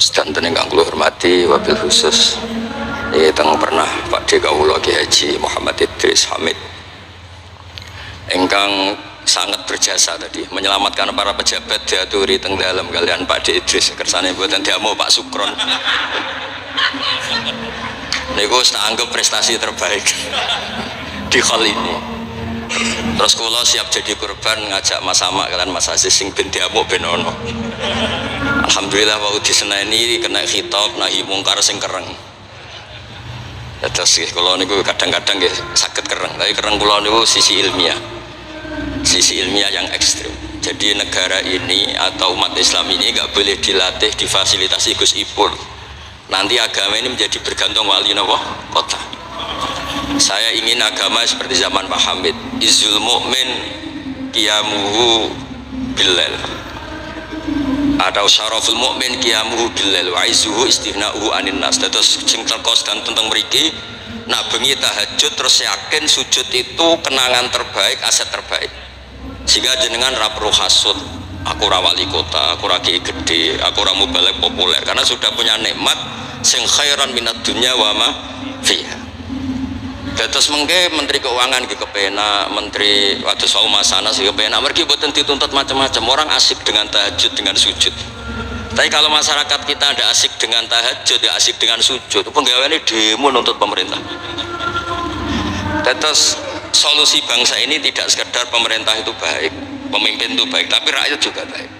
Sedanten ingkang kula hormati, wabil khusus teng pernah Pak D kawula Ki Haji Muhammad Idris Hamid ingkang sangat berjasa tadi menyelamatkan para pejabat diaturi teng dalam kalian Pak D Idris kersane mboten diamu Pak Sukron niku tak anggap prestasi terbaik di hal ini. Terus kula siap jadi korban ngajak Mas Sama kalian Mas Aziz sing ben diamuk ben ono. Alhamdulillah wau diseneni kena khitab nahi mungkar sing kereng. Terus kula niku kadang-kadang nggih saged kereng, tapi kereng kula niku sisi ilmiah. Sisi ilmiah yang ekstrim. Jadi negara ini atau umat Islam ini nggak boleh dilatih difasilitasi Gus Ipul. Nanti agama ini menjadi bergantung wali napa kota. Saya ingin agama seperti zaman Pak Hamid, izul mu'min qiyamuhu billail, atau syaraful mu'min qiyamuhu billail wa izuhu istighna'uhu anin nas. Terus sing terkos dan tentang mriki nak bengi tahajud terus yakin sujud itu kenangan terbaik, aset terbaik. Sehingga jenengan ra perlu hasud, aku ra wali kota, aku ra kiai gede, aku ra mubalek populer, karena sudah punya nikmat sing khairan minad dunya wa ma fiha. Terus mengke Menteri Keuangan ke kepenak, Menteri waktu sau masana sih kepenak, mereka buatan dituntut macam-macam. Orang asik dengan tahajud, dengan sujud. Tapi kalau masyarakat kita ada asik dengan tahajud, ada asik dengan sujud, penggawaannya demo nuntut pemerintah. Terus solusi bangsa ini tidak sekedar pemerintah itu baik, pemimpin itu baik, tapi rakyat juga baik.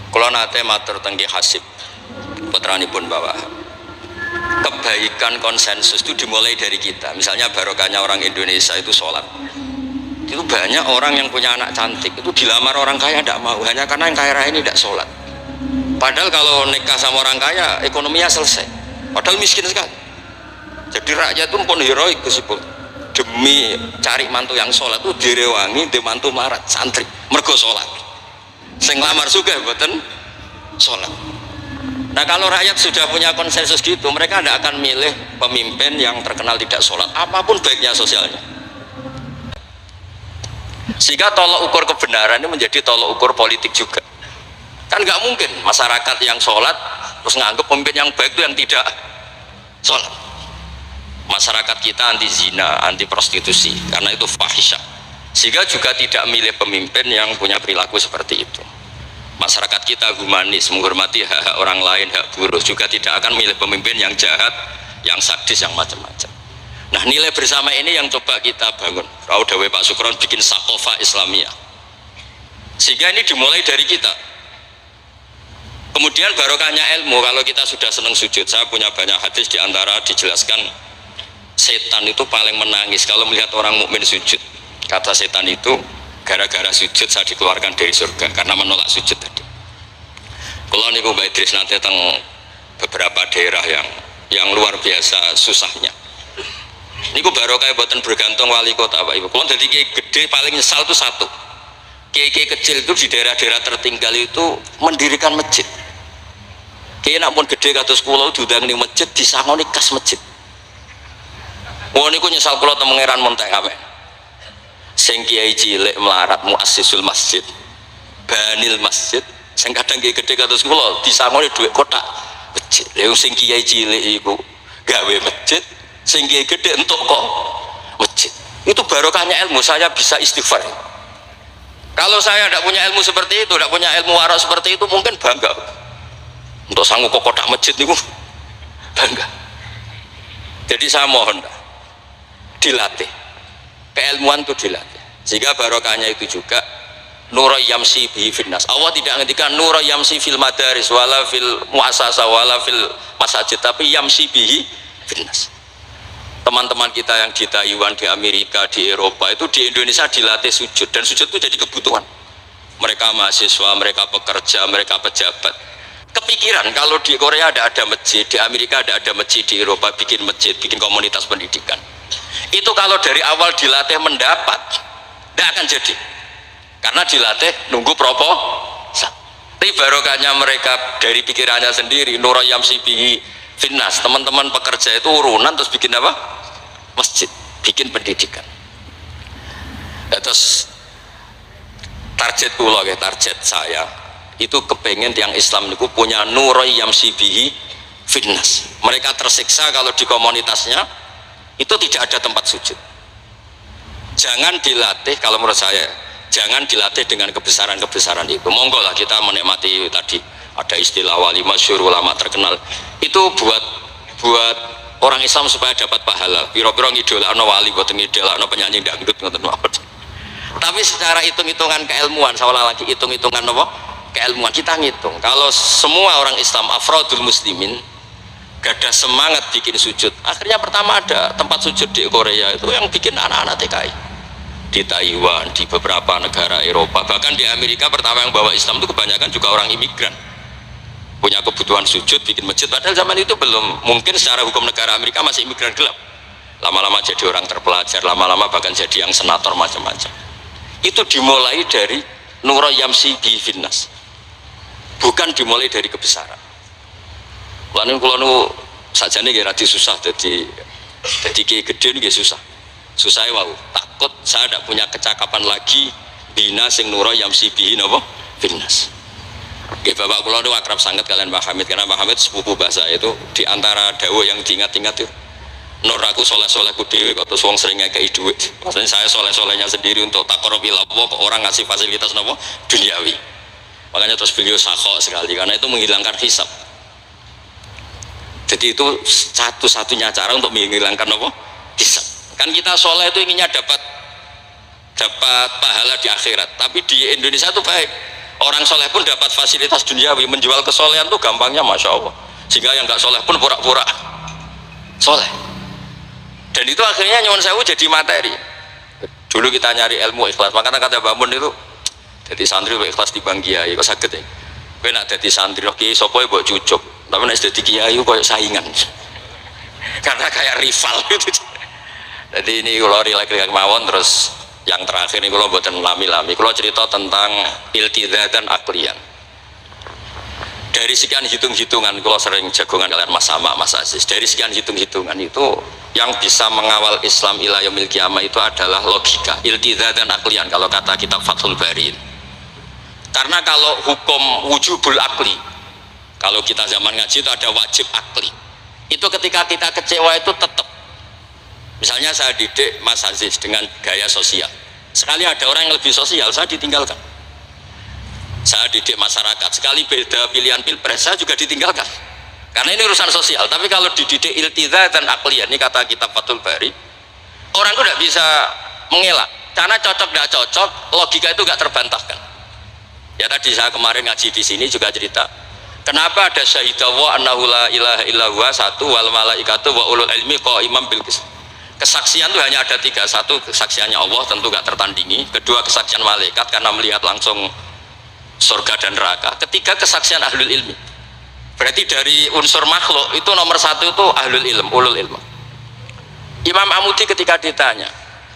Kalau nate matur tenggi hasib, putranipun bawah. Kebaikan konsensus itu dimulai dari kita. Misalnya barokahnya orang Indonesia itu sholat. Itu banyak orang yang punya anak cantik itu dilamar orang kaya tidak mau, hanya karena yang kaya raya ini tidak sholat. Padahal kalau nikah sama orang kaya ekonominya selesai. Padahal miskin sekali. Jadi rakyat itu pun heroik Gusipul. Demi cari mantu yang sholat itu direwangi, di mantu marat santri mergo sholat. Sing lamar juga mboten sholat. Nah kalau rakyat sudah punya konsensus gitu, mereka tidak akan milih pemimpin yang terkenal tidak sholat, apapun baiknya sosialnya. Sehingga tolok ukur kebenaran ini menjadi tolok ukur politik juga. Kan nggak mungkin masyarakat yang sholat terus nganggap pemimpin yang baik itu yang tidak sholat. Masyarakat kita anti zina, anti prostitusi, karena itu fahisyah. Sehingga juga tidak milih pemimpin yang punya perilaku seperti itu. Masyarakat kita humanis, menghormati hak-hak orang lain, hak buruh, juga tidak akan milih pemimpin yang jahat, yang sadis, yang macam-macam. Nah nilai bersama ini yang coba kita bangun. Rau dawe Pak Sukron bikin sakofa Islamiyah, sehingga ini dimulai dari kita. Kemudian barokahnya ilmu, kalau kita sudah senang sujud, saya punya banyak hadis diantara dijelaskan setan itu paling menangis kalau melihat orang mukmin sujud. Kata setan itu, gara-gara sujud saya dikeluarkan dari surga karena menolak sujud tadi. Kalau niku Mbak Idris nanti tentang beberapa daerah yang luar biasa susahnya. Niku barokah buatan bergantung wali kota Pak Ibu. Kalau jadi kiai gede paling nyesal itu satu. Kiai kecil itu di daerah-daerah tertinggal itu mendirikan masjid. Kiai nak pun gede kados kula diundang ning masjid disangoni kas masjid. Wong niku nyesal kula teng Pangeran Montek amen. Sing kiai cilik melarat muassisul masjid, banil masjid, sing kadang kiai gede kados kula disangoni dhuwit kotak masjid. Lha sing kiai cilik iku gawe masjid, sing kiai gede entuk kok masjid. Itu barokahnya ilmu, saya bisa istighfar. Kalau saya tidak punya ilmu seperti itu, tidak punya ilmu warak seperti itu, mungkin bangga untuk sanggup kok kotak masjid niku bangga. Jadi saya mohon dilatih, keilmuan itu dilatih, sehingga barokahnya itu juga nura yamsi bihi finnas. Allah tidak ngendikan nura yamsi fil madaris wala fil muasasa wala fil masajid, tapi yamsi bihi finnas. Teman-teman kita yang di Taiwan, di Amerika, di Eropa itu di Indonesia dilatih sujud, dan sujud itu jadi kebutuhan mereka, mahasiswa, mereka pekerja, mereka pejabat. Kepikiran kalau di Korea ada masjid, di Amerika ada masjid, di Eropa bikin masjid, bikin komunitas pendidikan. Itu kalau dari awal dilatih mendapat, tidak akan jadi, karena dilatih nunggu proposal. Tapi barokahnya mereka dari pikirannya sendiri, nura yamsi bihi finnas. Teman-teman pekerja itu urunan terus bikin apa? Masjid, bikin pendidikan. Terus target kula, target saya itu kepengen tiang Islam itu punya nuroy yamsi bihi finnas. Mereka tersiksa kalau di komunitasnya itu tidak ada tempat sujud. Jangan dilatih, kalau menurut saya jangan dilatih dengan kebesaran-kebesaran itu. Monggo lah kita menikmati tadi ada istilah wali masyhur, ulama terkenal itu buat orang Islam supaya dapat pahala. Piro-piro ngidolakno wali, boten ngidolakno penyanyi dangdut ngoten mawon. Tapi secara hitung-hitungan keilmuan, seolah lagi hitung-hitungan apa? Keilmuan kita ngitung. Kalau semua orang Islam afrodul muslimin gak ada semangat bikin sujud, akhirnya pertama ada tempat sujud di Korea itu yang bikin anak-anak TKI, di Taiwan, di beberapa negara Eropa, bahkan di Amerika pertama yang bawa Islam itu kebanyakan juga orang imigran, punya kebutuhan sujud bikin masjid, padahal zaman itu belum mungkin secara hukum negara Amerika, masih imigran gelap, lama-lama jadi orang terpelajar, lama-lama bahkan jadi yang senator macam-macam. Itu dimulai dari nuro yamsi bi finnas, bukan dimulai dari kebesaran. Lalu kalau nu saja nih rada susah, jadi kiai gede nih susah ya wow, takut saya tidak punya kecakapan lagi bina sing nuro yamsi bi nopo finnas. Oke, bapak kula nu akrab sangat kalian Pak Hamid, karena Pak Hamid sepupu bahasa itu di antara dawuh yang diingat-ingat itu nur aku soleh-soleh ku dhewe kok terus wong sering ngekeki dhuwit. Maksudnya saya soleh-solehnya sendiri untuk taqarrub ila Allah, kok orang ngasih fasilitas nopo duniawi. Makanya terus beliau sakhok sekali karena itu menghilangkan hisab. Jadi itu satu-satunya cara untuk menghilangkan apa? Hisab. Kan kita soleh itu inginnya dapat pahala di akhirat, tapi di Indonesia itu baik, orang soleh pun dapat fasilitas duniawi, menjual kesolehan tuh gampangnya masya Allah, sehingga yang nggak soleh pun pura-pura soleh. Dan itu akhirnya nyuwun sewu jadi materi. Dulu kita nyari ilmu ikhlas, makanya kata Mbak Mun itu jadi santri ikhlas di Bang Kiai kok sakit ya. Kowe nak dadi santri kok kiai sapa mbok cucuk, tapi nek dadi kiai koyo saingan. Karena kayak rival gitu. Jadi ini kalau rilek-rilek mawon, terus yang terakhir ini kalau buatan lami-lami, kalau cerita tentang iltiza dan aklian. Dari sekian hitung-hitungan, kalau sering jagongan kalian Mas Sama, Mas Aziz, dari sekian hitung-hitungan itu yang bisa mengawal Islam ila yaumil qiyamah itu adalah logika, iltiza dan aklian kalau kata kitab Fathul Bari. Karena kalau hukum wujubul akli, kalau kita zaman ngaji itu ada wajib akli, itu ketika kita kecewa itu tetap. Misalnya saya didik Mas Aziz dengan gaya sosial, sekali ada orang yang lebih sosial saya ditinggalkan. Saya didik masyarakat, sekali beda pilihan pilpres saya juga ditinggalkan, karena ini urusan sosial. Tapi kalau dididik iltiza dan akliyah, ini kata kitab Fathul Bari, orang itu tidak bisa mengelak, karena cocok tidak cocok, logika itu tidak terbantahkan. Ya tadi saya kemarin ngaji di sini juga cerita, kenapa ada syahidallah annahu la ilaha illallah satu, wal malaikatu wa ulul ilmi qaimam bil qist. Kesaksian itu hanya ada tiga, satu kesaksiannya Allah tentu gak tertandingi, kedua kesaksian malaikat karena melihat langsung surga dan neraka, ketiga kesaksian ahlul ilmi. Berarti dari unsur makhluk itu nomor satu itu ahlul ilm, ulul ilm. Imam Amudi ketika ditanya,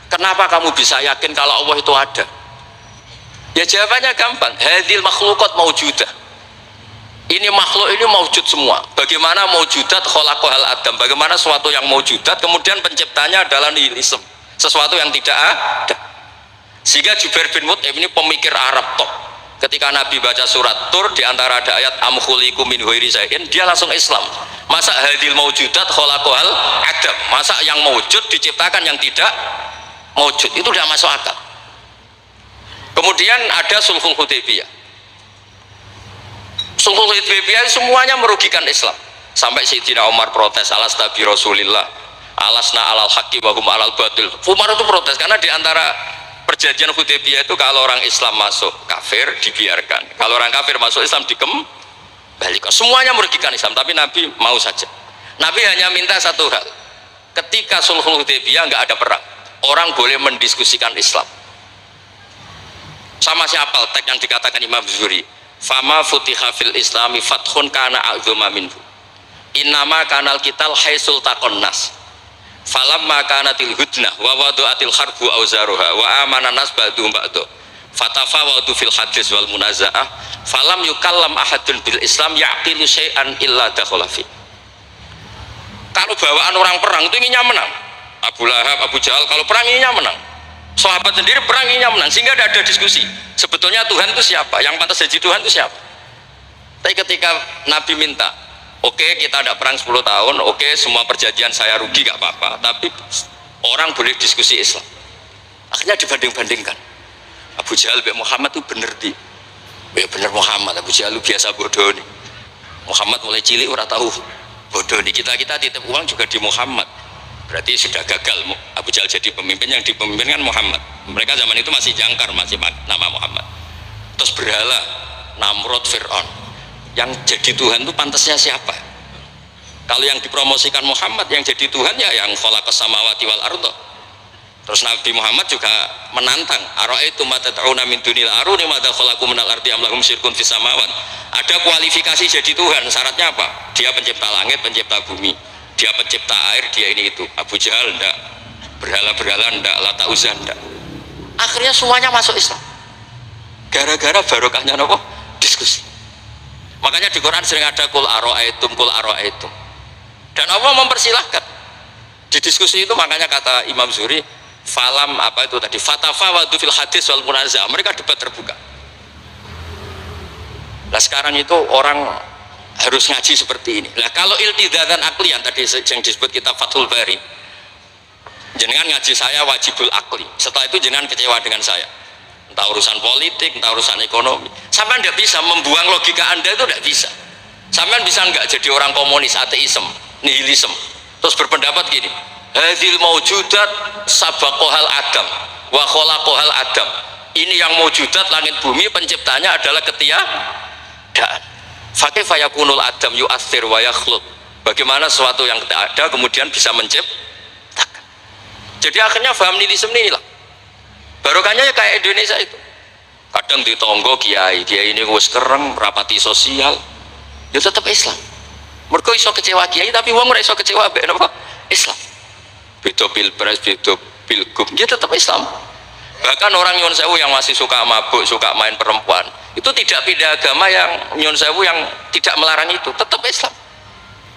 kenapa kamu bisa yakin kalau Allah itu ada? Ya jawabannya gampang, hadil makhlukat maujudah. Ini makhluk ini maujud semua. Bagaimana maujudat khalaqahal adam, bagaimana sesuatu yang maujudat kemudian penciptanya adalah nihilisme, sesuatu yang tidak ada. Sehingga Jubair bin Mut'im ini pemikir Arab top, ketika Nabi baca surat Tur di antara ada ayat am khuliqu min ghairi syai'in, dia langsung Islam. Masa hadil maujudat khalaqahal adam, masa yang maujud diciptakan yang tidak maujud, itu tidak masuk akal. Kemudian ada sulhul Hudaybiyah. Sulhul Hudaybiyah semuanya merugikan Islam, sampai Sayyidina Umar protes, alasna bi Rasulillah alasna alal haqqi wa hum alal batil. Umar itu protes karena di antara perjanjian Hudaybiyah itu kalau orang Islam masuk kafir dibiarkan, kalau orang kafir masuk Islam dikembalikan. Semuanya merugikan Islam, tapi Nabi mau saja. Nabi hanya minta satu hal, ketika sulhul Hudaybiyah nggak ada perang, orang boleh mendiskusikan Islam. Sama siapa teks yang dikatakan Imam Zuhri, fama futiha fil islami fathun kana a'zuma minhu innama kanal kital haisul taqonnas falamma kanatil hudnah wa wadu'atil harbu auzaruha wa amana nas ba'du ba'du fatafawadu fil hadis wal munaza'ah falam yukallam ahadun bil islam ya'qilu syai'an illa dakhala fi. Kalau bawaan orang perang itu inginnya menang, Abu Lahab, Abu Jahal kalau perang inginnya menang, sahabat sendiri perang inginnya menang, sehingga tidak ada diskusi sebetulnya Tuhan itu siapa, yang pantas jadi Tuhan itu siapa. Tapi ketika Nabi minta, oke, kita ada perang 10 tahun, oke, semua perjanjian saya rugi gak apa-apa, tapi orang boleh diskusi Islam. Akhirnya dibanding-bandingkan. Abu Jahal bin Muhammad itu bener di. Ya bener Muhammad, Abu Jahal biasa bodoh nih. Muhammad mulai cilik ora tahu bodoh nih. Kita titip uang juga di Muhammad. Berarti sudah gagal Abu Jahal jadi pemimpin, yang dipemimpin kan Muhammad. Mereka zaman itu masih jangkar, masih nama Muhammad. Terus berhala Namrud, Fir'aun. Yang jadi Tuhan itu pantasnya siapa? Kalau yang dipromosikan Muhammad, yang jadi Tuhan ya yang khalaqas samawati wal ardh. Terus Nabi Muhammad juga menantang, ara'aitum ma tad'una min dunil aruni madza khalaqu minal ardi am lahum syirkun fis samawat. Ada kualifikasi jadi Tuhan, syaratnya apa? Dia pencipta langit, pencipta bumi. Dia pencipta air, dia ini itu. Abu Jahal enggak, berhala-berhala enggak, Lata Uzza enggak. Akhirnya semuanya masuk Islam. Gara-gara barokahnya apa? Diskusi. Makanya di Quran sering ada kul ara'aitum, kul ara'aitum. Dan Allah mempersilahkan. Di diskusi itu makanya kata Imam Zuhri, falam apa itu tadi, fatafawadu fil hadis wal munazah. Mereka debat terbuka. Nah sekarang itu orang harus ngaji seperti ini. Nah kalau iltidatan aklian tadi yang disebut kitab Fathul Bari, jenengan ngaji saya wajibul akli. Setelah itu jenengan kecewa dengan saya. Entah urusan politik, entah urusan ekonomi. Sampai tidak bisa membuang logika Anda, itu tidak bisa. Sampai bisa nggak jadi orang komunis, ateisme, nihilisme, terus berpendapat gini, hadhil maujudat sabaqohal adam wa khalaqohal adam. Ini yang maujudat, langit bumi, penciptanya adalah ketiadaan. Fakaifa yakunul adam yu'athir wa yakhluq. Bagaimana sesuatu yang tidak ada kemudian bisa menciptakan. Jadi akhirnya paham nihilisme ini hilang. Barokahnya ya kayak Indonesia itu. Kadang di tonggo kiai ini wis kereng, rapati sosial, ya tetap Islam. Mereka iso kecewa kiai tapi wong ora iso kecewa mbek napa? Islam. Beda pilpres, beda pilgub, dia tetap Islam. Bahkan orang nyun sewu yang masih suka mabuk, suka main perempuan, itu tidak pindah agama, yang nyun sewu yang tidak melarang itu, tetap Islam.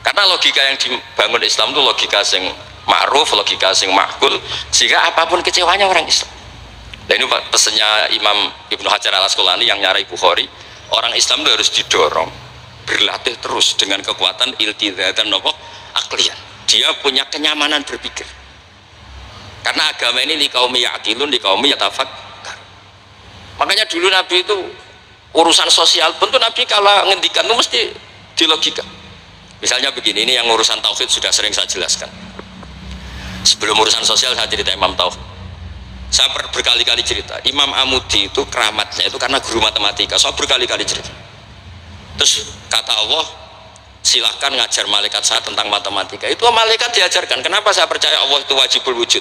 Karena logika yang dibangun Islam itu logika sing ma'ruf, logika sing makul, sehingga apapun kecewanya orang Islam. Nah ini pesannya Imam Ibnu Hajar al Asqalani yang nyarai Bukhari, orang Islam itu harus didorong berlatih terus dengan kekuatan iltidatan akliyah. Dia punya kenyamanan berpikir. Karena agama ini li qaumi ya'qilun, li qaumi yatafakkar. Makanya dulu Nabi itu urusan sosial pun tuh Nabi kalau ngendikan itu mesti dilogika. Misalnya begini, ini yang urusan tauhid sudah sering saya jelaskan. Sebelum urusan sosial saya cerita Imam Tauhid. Saya berkali-kali cerita, Imam Amudi itu keramatnya itu karena guru matematika. Saya berkali-kali cerita. Terus kata Allah, silahkan ngajar malaikat saya tentang matematika. Itu malaikat diajarkan. Kenapa saya percaya Allah itu wajibul wujud?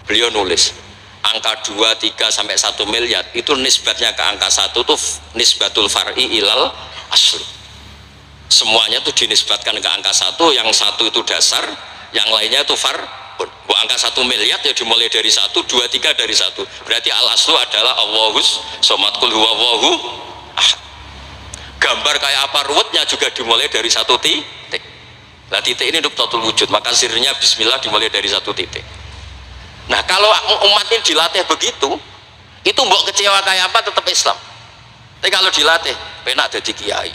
Beliau nulis, angka 2, 3 sampai 1 miliar itu nisbatnya ke angka 1 tuh nisbatul far'i ilal asli. Semuanya itu dinisbatkan ke angka 1, yang 1 itu dasar, yang lainnya itu angka 1 miliar ya dimulai dari 1, 2, 3 dari 1. Berarti al aslu adalah Allahus somad kul huwallahu ahad. Gambar kayak apa ruwetnya juga dimulai dari 1 titik. Nah titik ini nuktatul wujud, maka sirnya bismillah dimulai dari 1 titik. Nah kalau umat ini dilatih begitu, itu mbok kecewa kayak apa tetap Islam. Tapi kalau dilatih penak jadi kiai,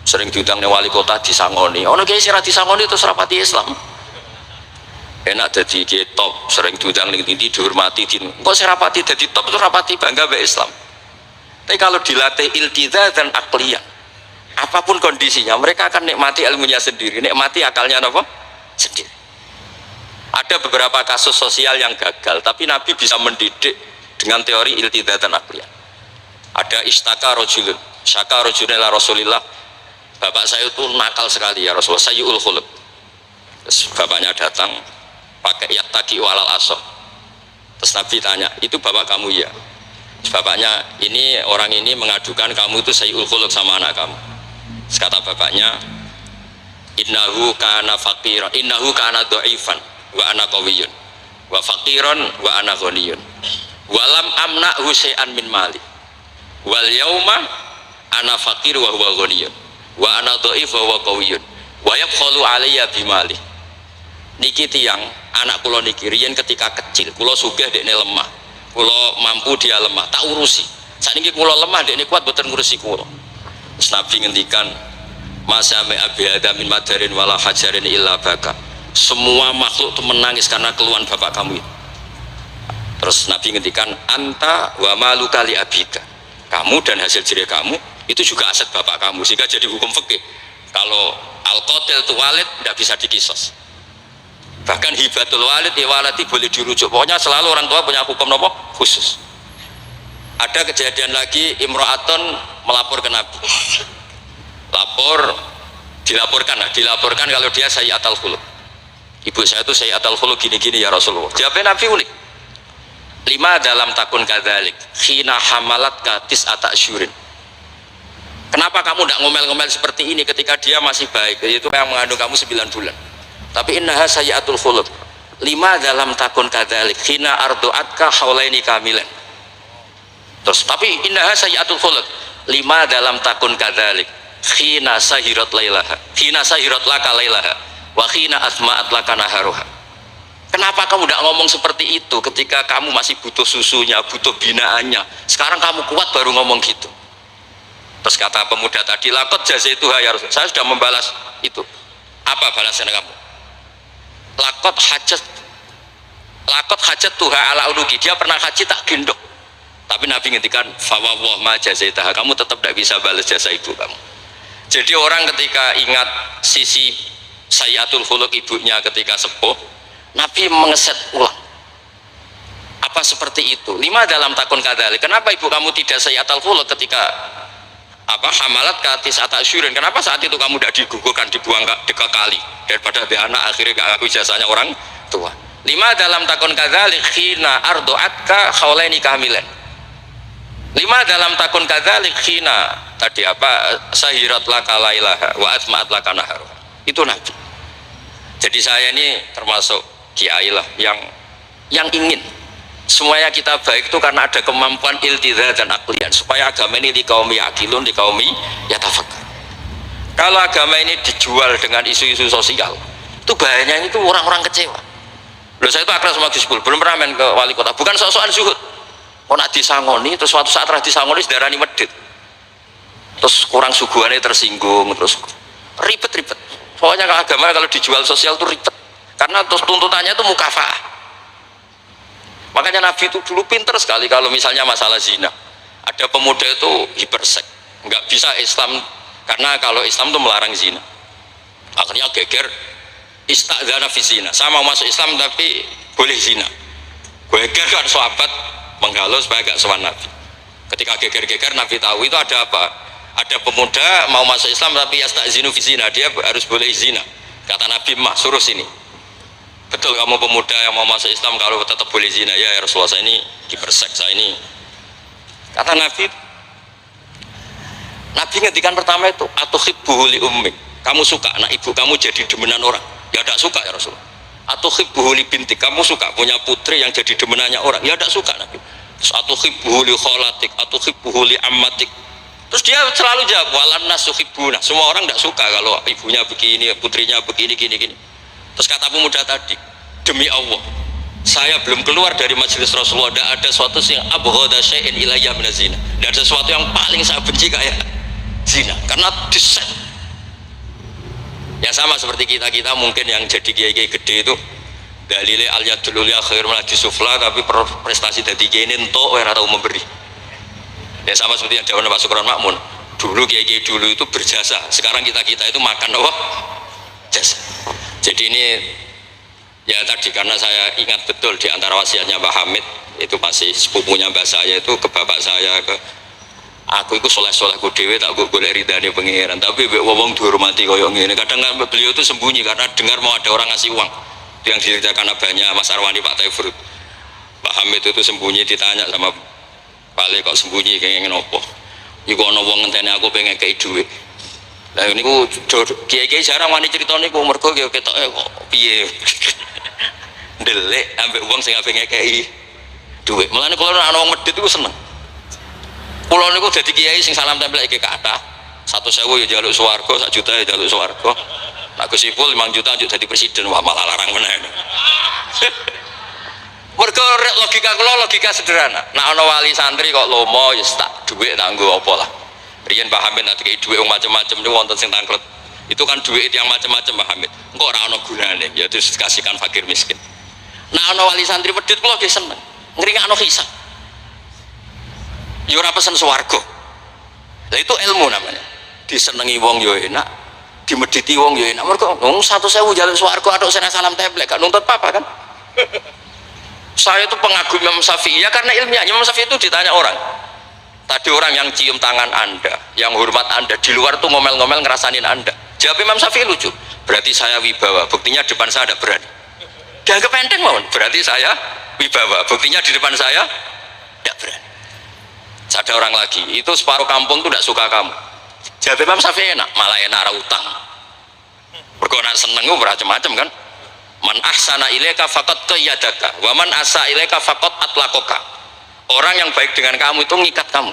sering diundang wali kota disangoni, ono kiai sira disangoni terus rapati Islam. Enak jadi kiai top, sering diundang ning ndi dihormati, kok serapati jadi top terus rapati bangga mbek Islam. Tapi kalau dilatih iltiza dan akliyah, apapun kondisinya mereka akan nikmati ilmunya sendiri, nikmati akalnya apa? Sendiri. Ada beberapa kasus sosial yang gagal, tapi Nabi bisa mendidik dengan teori iltiza dan akliyah. Ada istaka rojulun, syaka rojulun ila Rasulillah, bapak saya itu nakal sekali ya Rasulullah, sayyul khuluq. Terus bapaknya datang pakai yattaqi walal asoh. Terus Nabi tanya, itu bapak kamu ya? Terus bapaknya, ini orang ini mengadukan kamu itu sayyul khuluq sama anak kamu. Terus kata bapaknya, innahu kana faqiran, innahu kana dhaifan wa ana qawiyyun wa faqiran wa ana ghaniyun walam amna'hu syai'an min mali wal yauma ana faqir wa huwa ghaniyun wa ana dhaif wa huwa qawiyyun wa yabkhalu alayya bimali. Niki tiyang anak kula niki riyen ketika kecil kula sugih dekne lemah, kula mampu dia lemah tak urusi. Sakniki kula lemah dekne kuat boten ngurusi kula. Terus Nabi ngendikan masami abi adamin madarin wala hajarin illa baka, semua makhluk itu menangis karena keluhan bapak kamu. Terus Nabi ngendikan anta wa maluka li abika, kamu dan hasil jerih kamu itu juga aset bapak kamu, sehingga jadi hukum fikih kalau al-qatil itu walid tidak bisa dikisos. Bahkan hibatul walid ya waladi boleh dirujuk, pokoknya selalu orang tua punya hukum nopo khusus. Ada kejadian lagi, imro'atun melapor ke Nabi, dilaporkan kalau dia sayyi'atul khuluq, ibu saya itu sayyi'atul khuluq gini-gini ya Rasulullah. Jawabnya Nabi unik, lima dalam takun kadzalik khina hamalat katis atasyurin, kenapa kamu tidak ngomel-ngomel seperti ini ketika dia masih baik, itu yang mengandung kamu 9 bulan. Tapi innaha sayyi'atul khuluq, lima dalam takun kadzalik khina ardu'atka haulaini kamilan. Terus tapi innaha sayyi'atul khuluq, lima dalam takun kadzalik khina sahirat lailaha, khina sahirat laka lailaha wa khina asma'at laka naharuha. Kenapa kamu tidak ngomong seperti itu ketika kamu masih butuh susunya, butuh binaannya? Sekarang kamu kuat baru ngomong gitu. Terus kata pemuda tadi, lakot jazaituha ya Rasul, saya sudah membalas itu. Apa balasan kamu? Lakot hajat tuha ala unuki, dia pernah haji tak gendong. Tapi Nabi ngendikan fawwah ma jazaitaha, kamu tetap tidak bisa balas jasa ibu kamu. Jadi orang ketika ingat sisi sayyi'atul khuluq ibunya ketika sepuh, Nabi mengeset ulang. Apa seperti itu? Lima dalam takun kadzalik. Kenapa ibu kamu tidak sayyi'atul khuluq ketika hamalat katis atasyurin? Kenapa saat itu kamu tidak digugurkan, dibuang ke kali daripada dia anak akhirnya gak ngaku jasanya orang tua? Lima dalam takun kadzalik khina ardu'atka haulaini kamilan. Lima dalam takun kadzalik khina tadi sahirat laka lailaha wa atma'at laka naharuha. Itu Nabi. Jadi saya ini termasuk kiai lah yang ingin semuanya kita baik itu karena ada kemampuan iltidha dan aklian, supaya agama ini di kaum yakilun, di kaum yatafakkar. Kalau agama ini dijual dengan isu-isu sosial, itu bahayanya itu orang-orang kecewa. Loh, saya itu akrab sama Gus Pul, belum pernah main ke wali kota, bukan soal zuhud. Kok nak disangoni, terus suatu saat rah disangoni sedarani medit, terus kurang suguhannya tersinggung, terus ribet-ribet. Pokoknya agama kalau dijual sosial itu ribet, karena tuntutannya itu mukafa'ah. Makanya Nabi itu dulu pinter sekali kalau misalnya masalah zina, ada pemuda itu hiperseks, nggak bisa Islam, karena kalau Islam itu melarang zina, akhirnya geger istadzana fi zina, saya mau masuk Islam tapi boleh zina. Geger kan sahabat menghalau supaya gak sowan Nabi. Ketika geger-geger Nabi tahu itu ada apa, ada pemuda mau masuk Islam tapi yastadzinu fi zina, dia harus boleh zina. Kata Nabi, mah suruh sini, betul kamu pemuda yang mau masuk Islam kalau tetap boleh zina? Ya Rasulullah, saya ini hiperseks, saya ini. Kata Nabi ngendikan pertama itu atuhibbuhu li ummik, kamu suka anak ibu kamu jadi demenan orang? Ya tidak suka ya Rasulullah. Atuhibbuhu li bintik, kamu suka punya putri yang jadi demenannya orang? Ya tidak suka Nabi. Terus atuhibbuhu li kholatik, atuhibbuhu li ammatik. Terus dia selalu jawab walan nasuhibbuna, semua orang tidak suka kalau ibunya begini, putrinya begini, gini. Terus kata pemuda tadi, demi Allah, saya belum keluar dari majelis Rasulullah, tidak ada sesuatu yang abghada syai'in ilayya min zina, tidak ada sesuatu yang paling saya benci kayak zina, karena diset. Ya sama seperti kita mungkin yang jadi kiai-kiai gede itu dalile al yadul ulya khairun min sufla, tapi prestasi dadi kiai ini entuk ora tau memberi. Ya sama seperti yang jawab Pak Sukron Makmun, dulu kiai-kiai dulu itu berjasa, sekarang kita itu makan apa? Jasa. Jadi ini ya tadi, karena saya ingat betul di antara wasiatnya Mbah Hamid, itu masih sepupunya mbah saya itu ke bapak saya, ke aku itu soleh-solehku dewe tak golek ridane pangeran, tapi wong dihormati koyo ngene. Kadang beliau itu sembunyi karena dengar mau ada orang ngasih uang, itu yang diceritakan abahnya Mas Arwani Pak Taifur. Mbah Hamid itu sembunyi, ditanya sama Pale, kok sembunyi kayak ngopo? Iku ana wong ngenteni aku pengen kei dhuwit. Lah niku kiai-kiai jarang wani crita niku, mergo ya ketoke kok piye. Ndelik ambek wong sing ape ngekeki dhuwit. Mulane kula ana wong medhit iku seneng. Kula niku dadi kiai sing salam tempel iki kathah. 1.000 ya njaluk swarga, 1 juta ya njaluk swarga. Nek Gus Ipul 5 juta njuk dadi presiden, wah malah larang meneh. Mergo logika kula logika sederhana. Nek ana wali santri kok lomo ya tak dhuwit tak nggo apa lah. Riyen Pak Hamid nanti kayak duit macam-macam ini wonten sing tangklet. Itu kan duit yang macam-macam Pak Hamid. Engko ora ono gunane, ya terus dikasihkan fakir miskin. Nah ono wali santri pedhit kula nggih seneng. Ngringakno hisab. Ya ora pesen swarga. Lah itu ilmu namanya. Disenengi wong ya enak, dimediti wong ya enak. Mergo wong 100.000 jaluk swarga atok sena salam templek gak nuntut apa kan? Saya itu pengagum Imam Syafi'i ya karena ilmiahnya. Imam Syafi'i itu ditanya orang. Tadi orang yang cium tangan Anda, yang hormat Anda, di luar tuh ngomel-ngomel ngerasanin Anda. Jawab Imam Syafi'i lucu. Berarti saya wibawa, buktinya depan saya ada berani. Dianggap enteng mohon. Berarti saya wibawa, buktinya di depan saya tidak berani. Ada orang lagi, itu separuh kampung tuh tidak suka kamu. Jawab Imam Syafi'i enak, malah enak arah utang. Berkona seneng macam-macam kan. Man ahsana ilaika faqad qayyadaka wa man asa ilaika faqad atlaqaka. Orang yang baik dengan kamu itu ngikat kamu.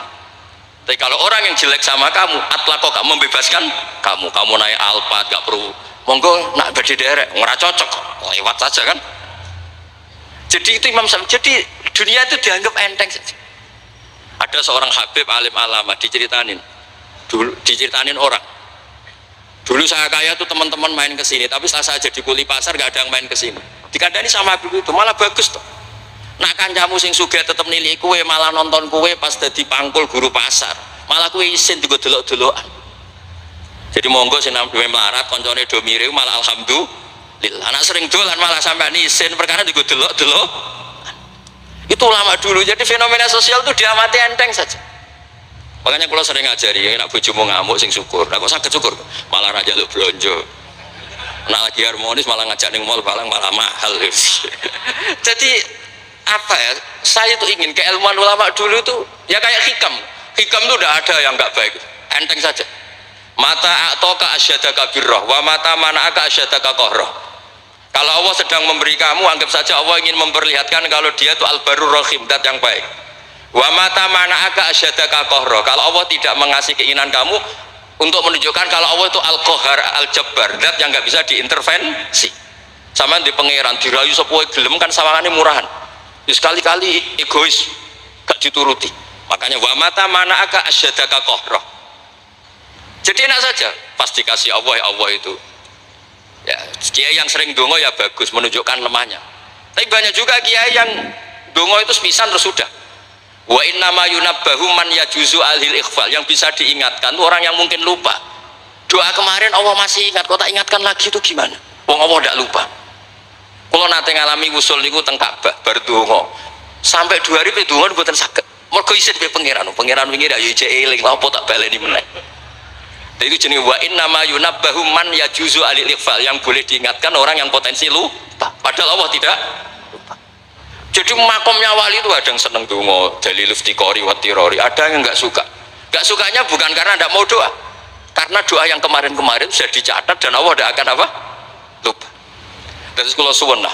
Tapi kalau orang yang jelek sama kamu, atlaqaka, membebaskan kamu. Kamu naik Alphard gak perlu monggo nak badhe derek, ora cocok, lewat saja kan. Jadi itu Imam Syafi'i. Jadi dunia itu dianggap enteng saja. Ada seorang Habib alim alama diceritain orang. Dulu saya kaya tuh teman-teman main ke sini, tapi setelah saya jadi kuli pasar gak ada yang main ke sini. Dikandani sama Habib itu malah bagus tuh. Nak kancamu sing sugih tetep nilai kue, malah nonton kue pas dadi pangkul guru pasar. Malah kue isin digo delok-delokan. Jadi monggo sing nampi melarat koncone do mirip malah alhamdulillah. Anak sering dolan malah sampai isin perkara digo delok-delok. Itu ulama dulu. Jadi fenomena sosial itu diamati enteng saja. Makanya kalau sering ngajari, nak bojomu ngamuk sing syukur. Nah kok saged syukur? Malah raja lu blonjo. Nak lagi harmonis malah ngajak ning mall balang malah mahal. Jadi apa ya? Saya tuh ingin keilmuan ulama dulu itu ya kayak hikam. Hikam itu udah ada yang nggak baik. Enteng saja. Mata atoka asyadaka birroh, wa mata mana'aka asyadaka kohroh. Kalau Allah sedang memberi kamu, anggap saja Allah ingin memperlihatkan kalau dia itu al-barur rahim, dat yang baik. Wa mata mana'aka asyadaka kohroh. Kalau Allah tidak mengasih keinginan kamu untuk menunjukkan kalau Allah itu al-kohar, al-jabbar, dat yang nggak bisa diintervensi. Sama di pangeran dirayu sepuh gelem kan sawangannya murahan. Sekali-kali egois, gak dituruti. Makanya wa mata mana'aka asyadaka kohroh. Jadi enak saja, pasti kasih Allah ya Allah itu. Ya, kiai yang sering dongo ya bagus, menunjukkan lemahnya. Tapi banyak juga kiai yang dongo itu sepisan terus sudah. Wa innama yunabbahu man yajuzu alhil ikhfal, yang bisa diingatkan itu orang yang mungkin lupa. Doa kemarin Allah masih ingat, kok tak ingatkan lagi itu gimana? Wong Allah tidak lupa. Kalau nanti ngalami usul niku teng Ka'bah bar donga. Sampai 2 hari pe donga mboten saged. Mergo isin pe pangeran wingi ra yo ijek eling apa tak baleni meneh. Itu jenis wa inna ma yunabbahu man yajuzu alil ikhfal, yang boleh diingatkan orang yang potensi lupa. Padahal Allah tidak lupa. Jadi makomnya wali itu ada yang seneng donga, dalil iftiqori wa tirori, ada yang enggak suka. Enggak sukanya bukan karena enggak mau doa. Karena doa yang kemarin-kemarin sudah dicatat dan Allah tidak akan apa? Lupa. Terus kalau suwun lah,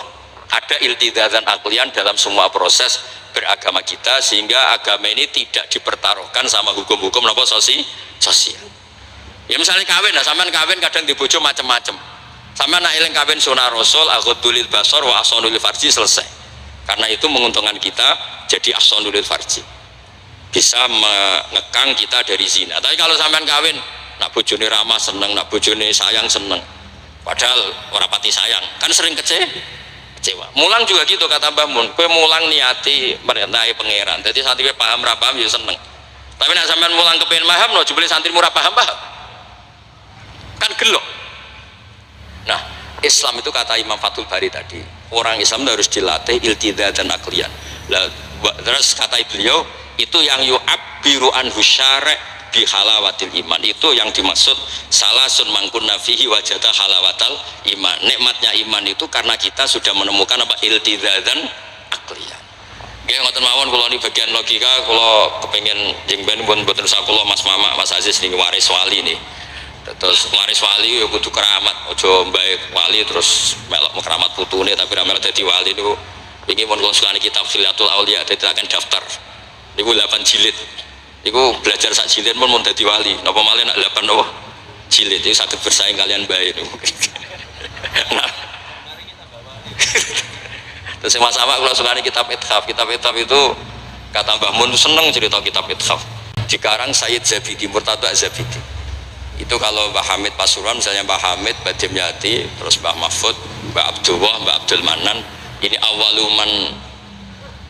ada iltizazan aklian dalam semua proses beragama kita, sehingga agama ini tidak dipertaruhkan sama hukum-hukum apa sosial. Ya misalnya kawin, nah sampean kawin kadang dibojo macam-macam. Sampean nak eling kawin sunah Rasul, aghdulil basar wa ahsanul farji, selesai. Karena itu menguntungkan kita jadi ahsanul farji. Bisa mengekang kita dari zina. Tapi kalau sampean kawin, nak bojone ramah seneng, nak bojone sayang seneng. Padahal orang pati sayang, kan sering kecewa. Mulang juga gitu kata Mbah Mun, kowe mulang niati merintahi pangeran. Jadi santri paham ra paham ya seneng. Tapi nak sampean mulang kepen paham no jebule santri murah paham. Kan gelok. Nah, Islam itu kata Imam Fathul Bari tadi, orang Islam itu harus dilatih iltizaz dan aklian. Terus kata beliau, itu yang yu'abbiru anhu syara' bihalawatil iman, itu yang dimaksud salasun mangkunna fihi wajada halawatal iman. Nikmatnya iman itu karena kita sudah menemukan apa iltizazan aklian. Nggih ngoten mawon, kula ini bagian logika, kula kepengin jengben pun mboten usah kula Mas Mama, Mas Aziz ning waris wali nih. Terus waris wali ya kudu keramat, aja mbae wali terus melok keramat putune tapi ra melok dadi wali niku. Iki mun kula sukani kitab Khilatul Auliya dadi akan daftar. Niku 8 jilid. Iku belajar sak jilid pun mau jadi wali. Napa malih nak 8 napa jilid itu sakit bersaing kalian baik. Nah. Terus sama-sama kalau sukani kitab ithaf. Kitab ithaf itu kata Mbah Mun seneng cerita kitab ithaf. dikarang Sayyid Zabidi, Murtada Zabidi. Itu kalau Mbah Hamid Pasuruan, misalnya Mbah Hamid, Mbah Dimyati, terus Mbah Mahfud, Mbah Abdullah, Mbah Abdul Manan, ini awaluman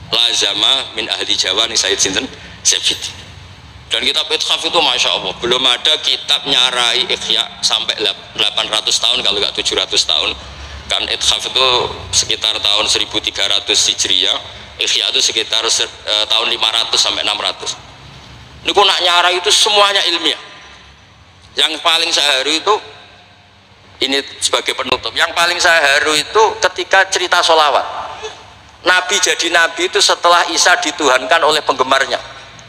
lazama min ahli Jawa nih Sayyid Sinten Zabidi. Dan kitab Ithaf itu Masya Allah belum ada kitab nyarai Ikhya sampai 800 tahun kalau nggak 700 tahun. Kan Ithaf itu sekitar tahun 1300 Hijriah, Ikhya itu sekitar tahun 500 sampai 600. Ini nak nyarai itu semuanya ilmiah. Yang paling saya haru itu, ini sebagai penutup, yang paling saya haru itu ketika cerita sholawat. Nabi jadi nabi itu setelah Isa dituhankan oleh penggemarnya,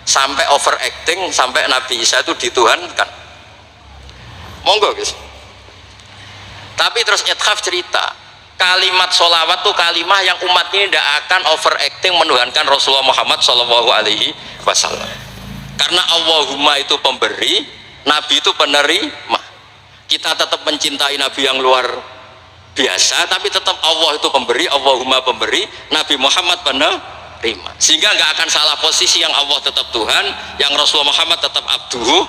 sampai overacting, sampai Nabi Isa itu dituhankan. Monggo guys. Tapi terus Ithaf cerita, kalimat sholawat tuh kalimah yang umat ini tidak akan overacting menuhankan Rasulullah Muhammad SAW. Karena Allahumma itu pemberi, Nabi itu penerima. Kita tetap mencintai Nabi yang luar biasa, tapi tetap Allah itu pemberi, Allahumma pemberi, Nabi Muhammad penerima. Sehingga nggak akan salah posisi, yang Allah tetap Tuhan, yang Rasulullah Muhammad tetap abduhu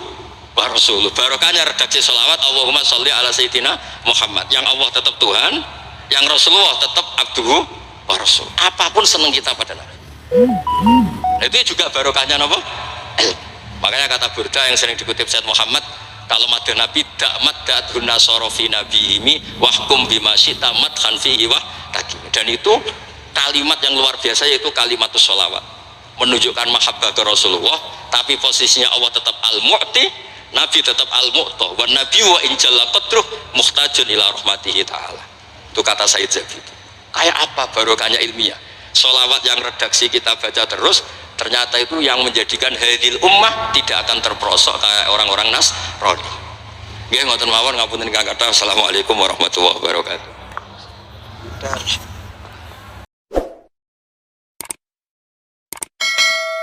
wa rasuluh. Barokahnya redaksi sholawat Allahumma sholli ala sayyidina Muhammad, yang Allah tetap Tuhan, yang Rasulullah tetap abduhu wa rasul. Apapun seneng kita pada Nabi. Itu juga barokahnya apa? Makanya kata Burda yang sering dikutip Said Muhammad, kalau madah Nabi dakmat da'adhun nasorofi nabihimi wahkum bima syita madhan fihi wah takim. Dan itu kalimat yang luar biasa, yaitu kalimatus sholawat, menunjukkan mahabbah ke Rasulullah, tapi posisinya Allah tetap al-mu'ti, Nabi tetap al-mu'ta, wa nabi wa injalla qadruh muhtajun ila rahmatihi ta'ala. Itu kata Said Zabidi. Kayak apa barokahnya ilmiah? Sholawat yang redaksi kita baca terus, ternyata itu yang menjadikan hadil ummah tidak akan terperosok kayak orang-orang Nasrani. Nggih ngoten mawon, ngapunten ingkang kathah. Assalamualaikum warahmatullahi wabarakatuh.